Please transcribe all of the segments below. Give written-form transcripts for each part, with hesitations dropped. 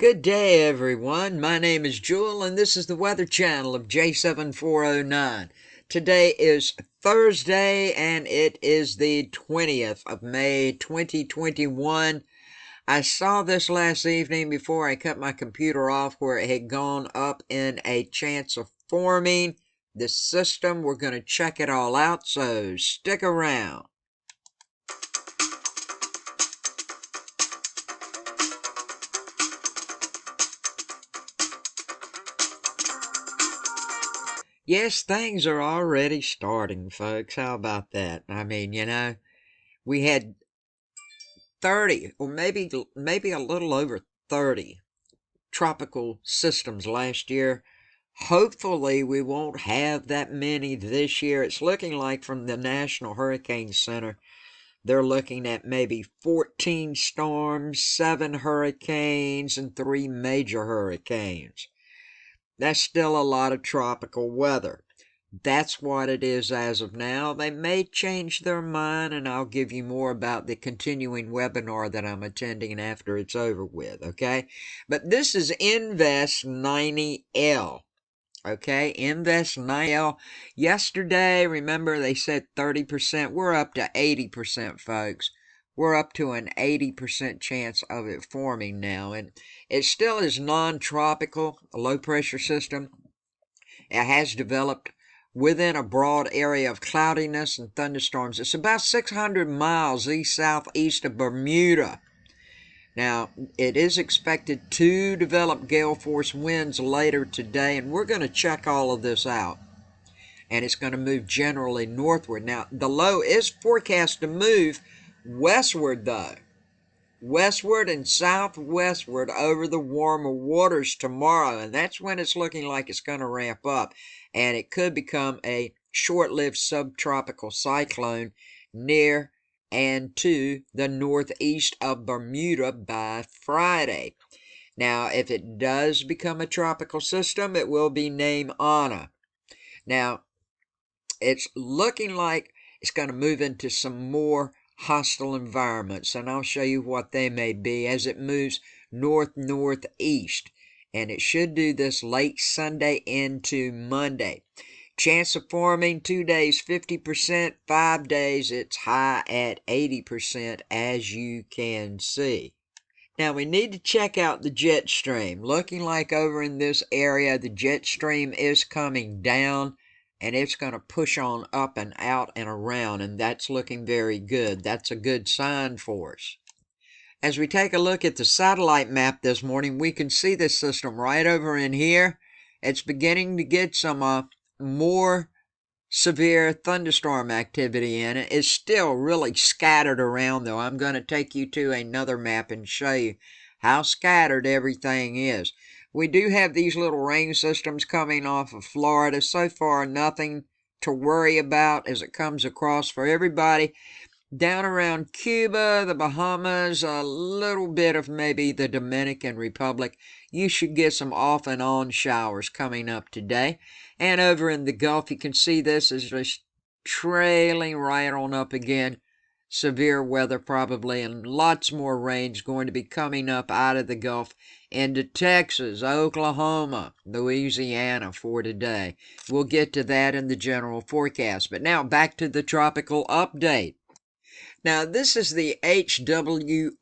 Good day, everyone. My name is Jewel, and this is the Weather Channel of J7409. Today is Thursday, and it is the 20th of May, 2021. I saw this last evening before I cut my computer off where it had gone up in a chance of forming the system. We're going to check it all out, so stick around. Yes, things are already starting, folks. How about that? I mean, we had 30 or maybe a little over 30 tropical systems last year. Hopefully we won't have that many this year. It's looking like from the National Hurricane Center, they're looking at maybe 14 storms, 7 hurricanes, and 3 major hurricanes. That's still a lot of tropical weather. That's what it is as of now. They may change their mind, and I'll give you more about the continuing webinar that I'm attending after it's over with, okay? But this is Invest 90L, okay? Invest 90L. Yesterday, remember they said 30%. We're up to 80%, folks. We're up to an 80% chance of it forming now. And it still is non-tropical, a low-pressure system. It has developed within a broad area of cloudiness and thunderstorms. It's about 600 miles east-southeast of Bermuda. Now, it is expected to develop gale force winds later today, and we're going to check all of this out. And it's going to move generally northward. Now, the low is forecast to move westward, though. Westward and southwestward over the warmer waters tomorrow, and that's when it's looking like it's going to ramp up, and it could become a short-lived subtropical cyclone near and to the northeast of Bermuda by Friday. Now, if it does become a tropical system, it will be named Ana. Now, it's looking like it's going to move into some more hostile environments, and I'll show you what they may be as it moves north-northeast, and it should do this late Sunday into Monday. Chance of forming 2 days 50%, 5 days it's high at 80%, as you can see. Now we need to check out the jet stream. Looking like over in this area the jet stream is coming down, and it's going to push on up and out and around, and that's looking very good. That's a good sign for us. As we take a look at the satellite map this morning, we can see this system right over in here. It's beginning to get some more severe thunderstorm activity in it. It's still really scattered around, though. I'm going to take you to another map and show you how scattered everything is. We do have these little rain systems coming off of Florida. So far, nothing to worry about as it comes across for everybody. Down around Cuba, the Bahamas, a little bit of maybe the Dominican Republic. You should get some off and on showers coming up today. And over in the Gulf, you can see this is just trailing right on up again. Severe weather probably, and lots more rain's going to be coming up out of the Gulf into Texas, Oklahoma, Louisiana for today. We'll get to that in the general forecast. But now back to the tropical update. Now, this is the HWRF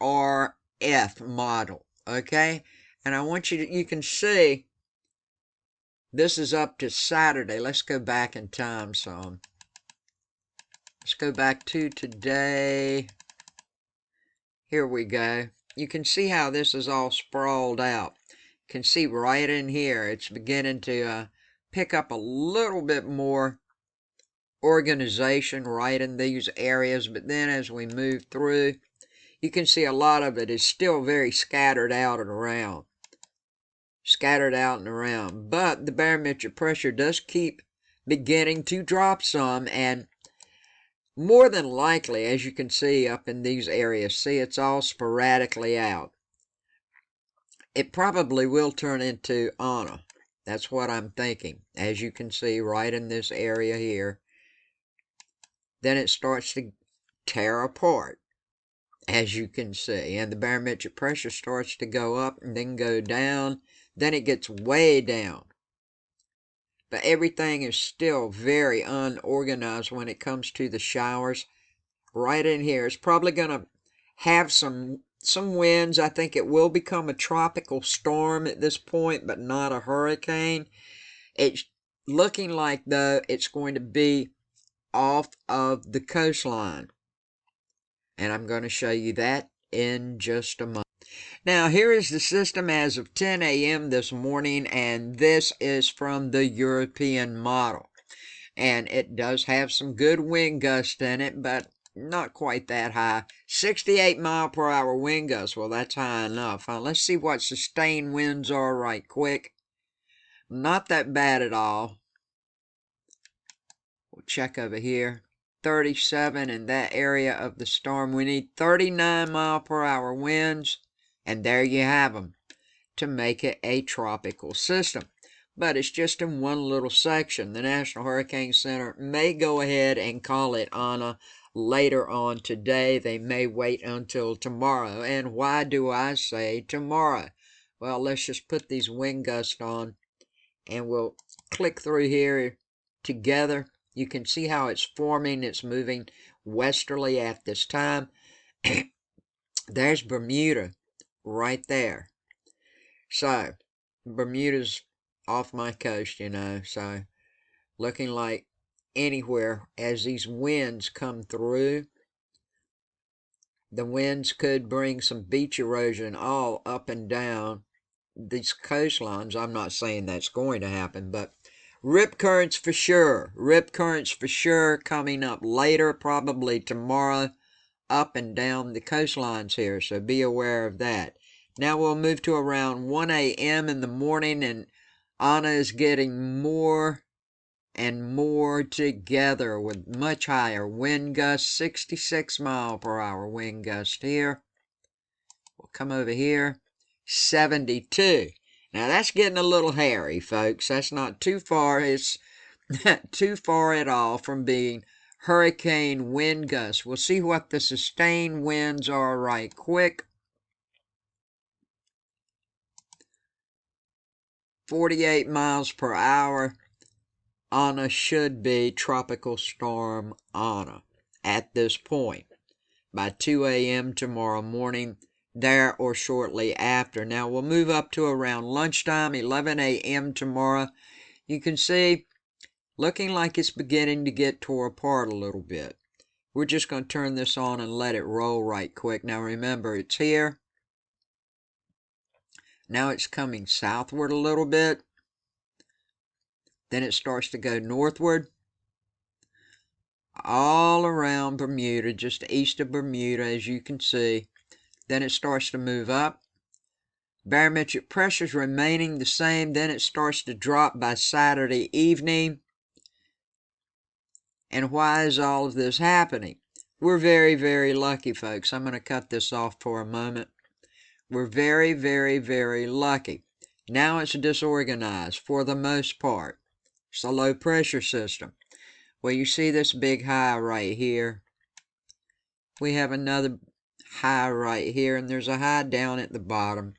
model, okay? And I want you can see this is up to Saturday. Let's go back in time some. Let's go back to today. Here we go. You can see how this is all sprawled out. You can see right in here, it's beginning to pick up a little bit more organization right in these areas, but then as we move through, you can see a lot of it is still very scattered out and around. But the barometric pressure does keep beginning to drop some, and more than likely, as you can see up in these areas, see it's all sporadically out. It probably will turn into Ana. That's what I'm thinking, as you can see right in this area here. Then it starts to tear apart. as you can see. And the barometric pressure starts to go up and then go down. Then it gets way down. But everything is still very unorganized when it comes to the showers. Right in here, it's probably going to have some winds. I think it will become a tropical storm at this point, but not a hurricane. It's looking like, though, it's going to be off of the coastline. And I'm going to show you that in just a moment. Now, here is the system as of 10 a.m. this morning, and this is from the European model. And it does have some good wind gusts in it, but not quite that high. 68 mile per hour wind gusts. Well, that's high enough. Let's see what sustained winds are right quick. Not that bad at all. We'll check over here. 37 in that area of the storm. We need 39 mile per hour winds. And there you have them to make it a tropical system. But it's just in one little section. The National Hurricane Center may go ahead and call it Ana later on today. They may wait until tomorrow. And why do I say tomorrow? Well, let's just put these wind gusts on and we'll click through here together. You can see how it's forming. It's moving westerly at this time. There's Bermuda right there. So, Bermuda's off my coast, you know, so looking like anywhere as these winds come through. The winds could bring some beach erosion all up and down these coastlines. I'm not saying that's going to happen, but rip currents for sure. Rip currents for sure coming up later, probably tomorrow, up and down the coastlines here, so be aware of that. Now we'll move to around 1 a.m. in the morning, and Ana is getting more and more together with much higher wind gusts, 66 mile per hour wind gust here. We'll come over here, 72. Now that's getting a little hairy, folks. That's not too far. It's not too far at all from being hurricane wind gusts. We'll see what the sustained winds are right quick. 48 miles per hour. Ana should be Tropical Storm Ana at this point by 2 a.m. tomorrow morning, there or shortly after. Now we'll move up to around lunchtime, 11 a.m. tomorrow. You can see, looking like it's beginning to get tore apart a little bit. We're just going to turn this on and let it roll right quick. Now remember, it's here. Now it's coming southward a little bit. Then it starts to go northward. All around Bermuda, just east of Bermuda, as you can see. Then it starts to move up. Barometric pressure is remaining the same. Then it starts to drop by Saturday evening. And why is all of this happening? We're very, very lucky, folks. I'm going to cut this off for a moment. We're very, very, very lucky. Now it's disorganized for the most part. It's a low pressure system. Well, you see this big high right here. We have another high right here, and there's a high down at the bottom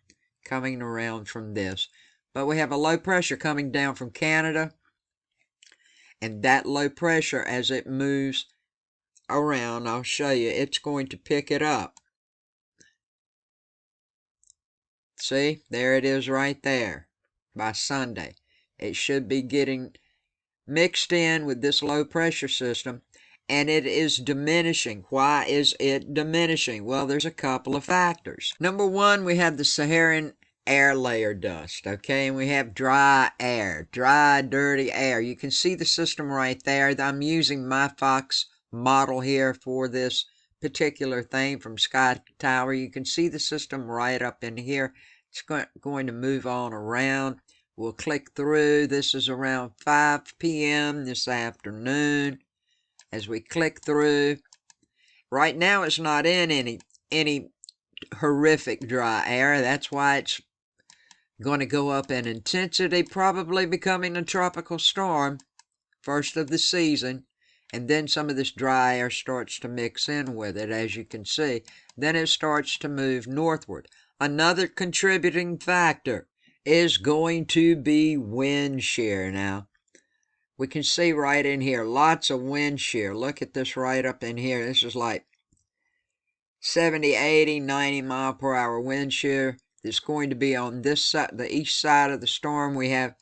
coming around from this. But we have a low pressure coming down from Canada. And that low pressure, as it moves around, I'll show you, it's going to pick it up. See, there it is right there by Sunday. It should be getting mixed in with this low pressure system, and it is diminishing. Why is it diminishing? Well, there's a couple of factors. Number one, we have the Saharan air layer dust, okay, and we have dry air, dry, dirty air. You can see the system right there. I'm using my Fox model here for this particular thing from Sky Tower. You can see the system right up in here. It's going to move on around. We'll click through. This is around 5 p.m. this afternoon. As we click through, right now it's not in any horrific dry air. That's why it's going to go up in intensity, probably becoming a tropical storm, first of the season. And then some of this dry air starts to mix in with it, as you can see. Then it starts to move northward. Another contributing factor is going to be wind shear. Now, we can see right in here, lots of wind shear. Look at this right up in here. This is like 70, 80, 90 mile per hour wind shear. It's going to be on this side, the east side of the storm. We have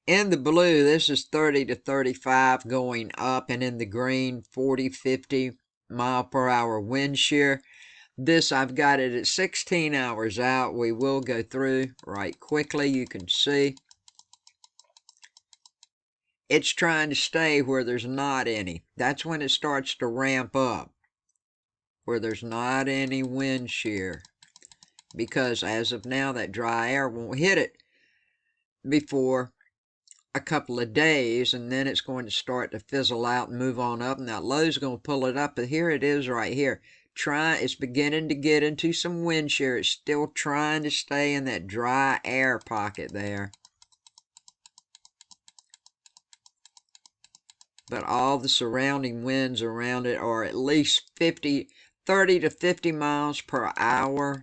in the blue, this is 30 to 35 going up, and in the green, 40, 50 mile per hour wind shear. This, I've got it at 16 hours out. We will go through right quickly. You can see it's trying to stay where there's not any. That's when it starts to ramp up, where there's not any wind shear, because as of now, that dry air won't hit it before a couple of days, and then it's going to start to fizzle out and move on up, and that low's going to pull it up. But here it is right here. It's beginning to get into some wind shear. It's still trying to stay in that dry air pocket there. But all the surrounding winds around it are at least 30 to 50 miles per hour.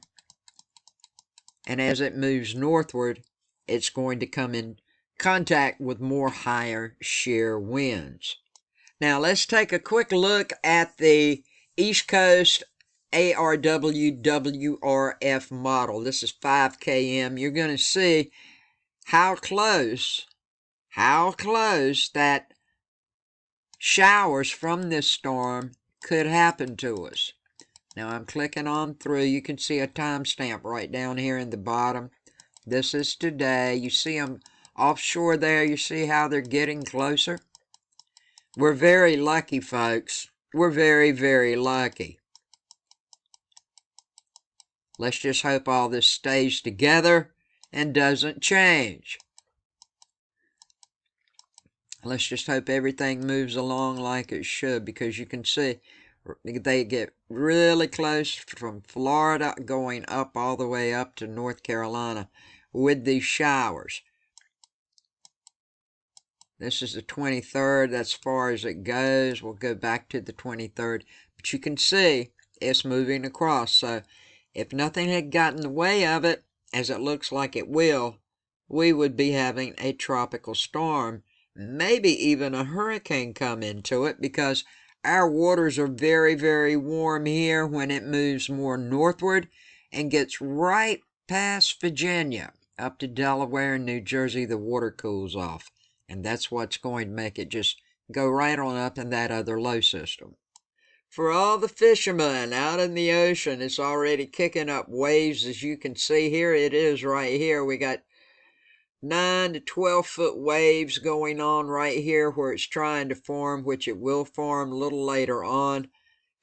And as it moves northward, it's going to come in contact with more higher shear winds. Now let's take a quick look at the East Coast ARWWRF model. This is 5 km. You're going to see how close that showers from this storm could happen to us. Now I'm clicking on through. You can see a timestamp right down here in the bottom. This is today. You see them offshore there. You see how they're getting closer? We're very lucky, folks. We're very, very lucky. Let's just hope all this stays together and doesn't change. Let's just hope everything moves along like it should, because you can see they get really close from Florida going up all the way up to North Carolina with these showers. This is the 23rd. That's as far as it goes. We'll go back to the 23rd. But you can see it's moving across. So if nothing had gotten in the way of it, as it looks like it will, we would be having a tropical storm, maybe even a hurricane come into it, because our waters are very, very warm here when it moves more northward and gets right past Virginia up to Delaware and New Jersey. The water cools off, and that's what's going to make it just go right on up in that other low system. For all the fishermen out in the ocean, it's already kicking up waves. As you can see here, it is right here. We got 9 to 12 foot waves going on right here where it's trying to form, which it will form a little later on.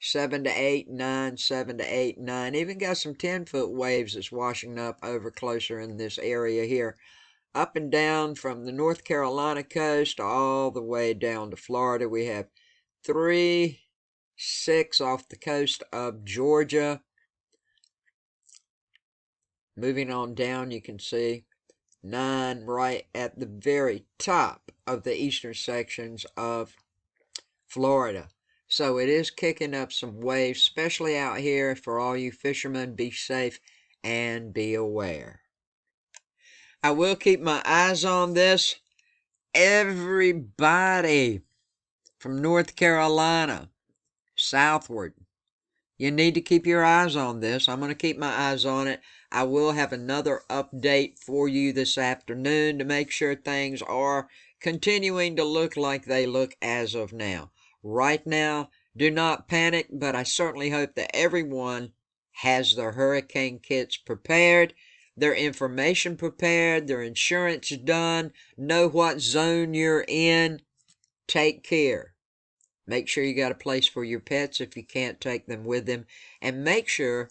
7 to 8, 9, 7 to 8, 9. Even got some 10-foot waves that's washing up over closer in this area here. Up and down from the North Carolina coast all the way down to Florida. We have 3, 6 off the coast of Georgia. Moving on down, you can see 9 right at the very top of the eastern sections of Florida. So it is kicking up some waves, especially out here. For all you fishermen, be safe and be aware. I will keep my eyes on this. Everybody from North Carolina southward, you need to keep your eyes on this. I'm going to keep my eyes on it. I will have another update for you this afternoon to make sure things are continuing to look like they look as of now. Right now, do not panic, but I certainly hope that everyone has their hurricane kits prepared, their information prepared, their insurance done, know what zone you're in. Take care. Make sure you got a place for your pets if you can't take them with them. And make sure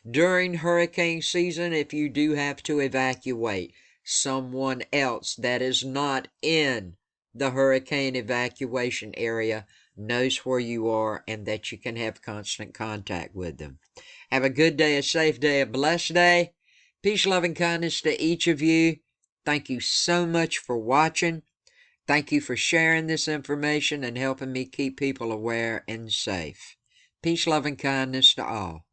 during hurricane season, if you do have to evacuate, someone else that is not in the hurricane evacuation area knows where you are and that you can have constant contact with them. Have a good day, a safe day, a blessed day. Peace, love, and kindness to each of you. Thank you so much for watching. Thank you for sharing this information and helping me keep people aware and safe. Peace, love, and kindness to all.